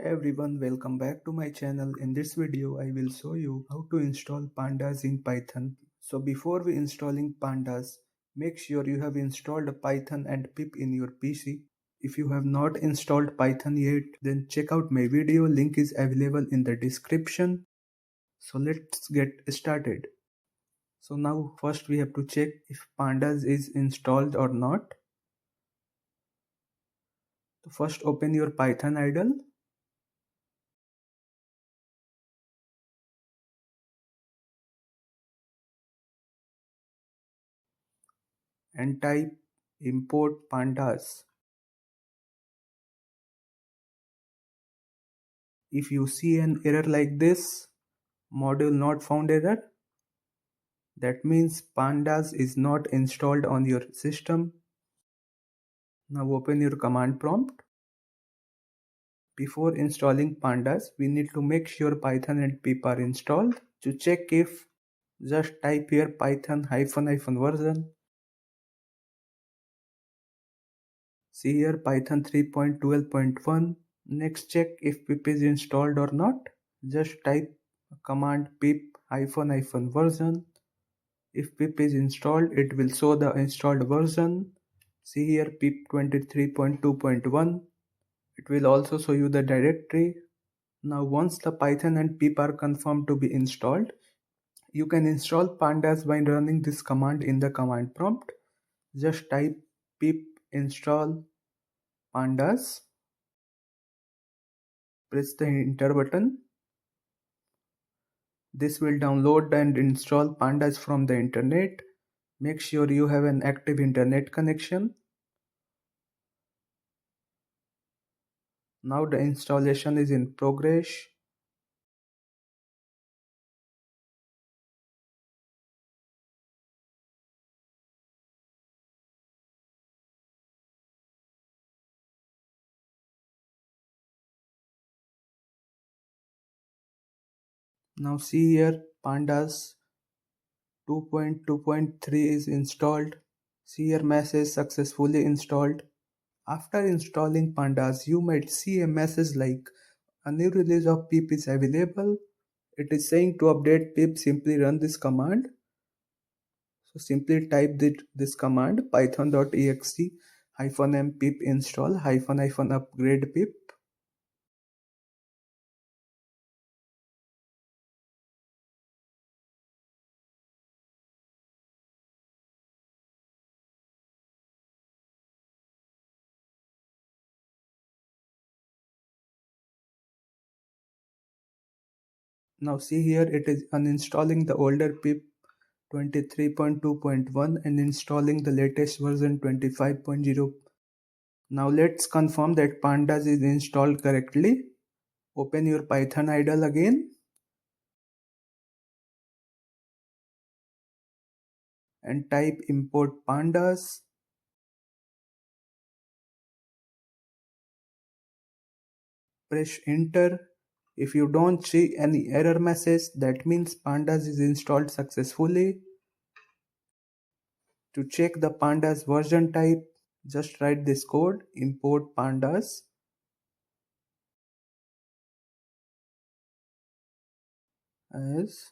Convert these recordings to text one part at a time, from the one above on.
Hey everyone, welcome back to my channel. In this video, I will show you how to install Pandas in Python. So before we installing Pandas, make sure you have installed Python and pip in your PC. If you have not installed Python yet, then check out my video. Link is available in the description. So let's get started. So now first we have to check if Pandas is installed or not. So first open your Python idle. And type import pandas. If you see an error like this, module not found error, that means pandas is not installed on your system. Now open your command prompt. Before installing pandas, we need to make sure Python and pip are installed. To check if, just type here python -- version. See here Python 3.12.1. Next check if pip is installed or not. Just type command pip -- version. If pip is installed, it will show the installed version. See here pip 23.2.1. It will also show you the directory. Now once the Python and pip are confirmed to be installed, you can install pandas by running this command in the command prompt. Just type pip install pandas. Press the enter button. This will download and install pandas from the internet. Make sure you have an active internet connection. Now the installation is in progress. Now see here pandas 2.2.3 is installed. See here message successfully installed. After installing pandas, you might see a message like a new release of pip is available. It is saying to update pip, simply run this command. So simply type this command python.exe -m pip install -- upgrade pip. Now see here it is uninstalling the older pip 23.2.1 and installing the latest version 25.0. Now let's confirm that pandas is installed correctly. Open your Python idle again and type import pandas. Press enter. If you don't see any error message, that means pandas is installed successfully. To check the pandas version type, just write this code import pandas as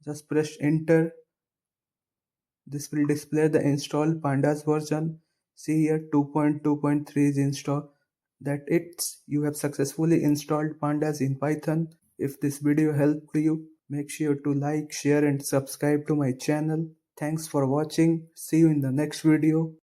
just press enter. This will display the installed pandas version. See here 2.2.3 is installed. That it's you have successfully installed pandas in Python. If this video helped you, make sure to like, share and subscribe to my channel. Thanks for watching. See you in the next video.